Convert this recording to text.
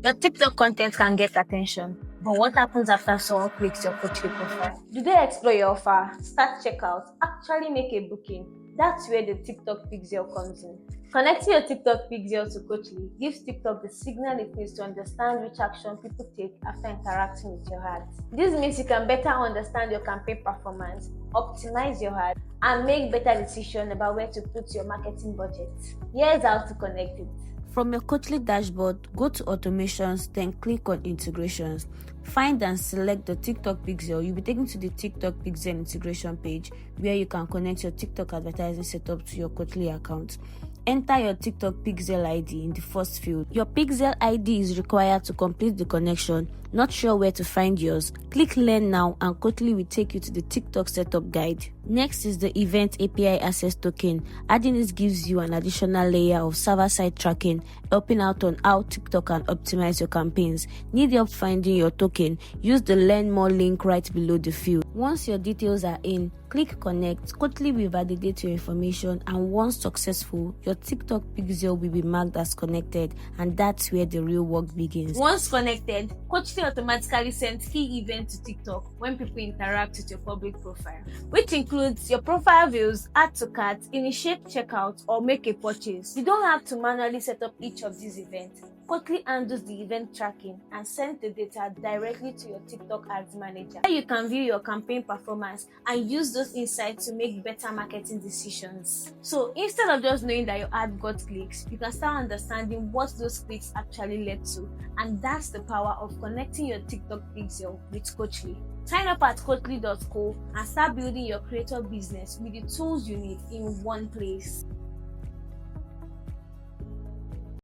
Your TikTok content can get attention, but what happens after someone clicks your Coachli profile? Do they explore your offer, start checkout, actually make a booking? That's where the TikTok pixel comes in. Connecting your TikTok pixel to Coachli gives TikTok the signal it needs to understand which action people take after interacting with your ad. This means you can better understand your campaign performance, optimize your ad, and make better decisions about where to put your marketing budget. Here's how to connect it. From your Coachli dashboard, go to Automations, then click on Integrations. Find and select the TikTok pixel. You'll be taken to the TikTok pixel integration page where you can connect your TikTok advertising setup to your Coachli account. Enter your TikTok pixel ID in the first field. Your pixel ID is required to complete the connection. Not sure where to find yours? Click Learn Now and Coachli will take you to the TikTok setup guide. Next is the Event API Access Token. Adding this gives you an additional layer of server-side tracking, helping out on how TikTok can optimize your campaigns. Need help finding your token? Use the Learn More link right below the field. Once your details are in, click Connect. Coachli will validate your information, and once successful, your TikTok pixel will be marked as connected, and that's where the real work begins. Once connected, Coachli automatically sends key events to TikTok when people interact with your public profile, which includes your profile views, add to cart, initiate checkout, or make a purchase. You don't have to manually set up each of these events. Coachli handles the event tracking and sends the data directly to your TikTok Ads Manager. You can view your campaign performance and use those insights to make better marketing decisions. So instead of just knowing that your ad got clicks, you can start understanding what those clicks actually led to. And that's the power of connecting your TikTok pixel with Coachli. Sign up at coachli.co and start building your creator business with the tools you need in one place.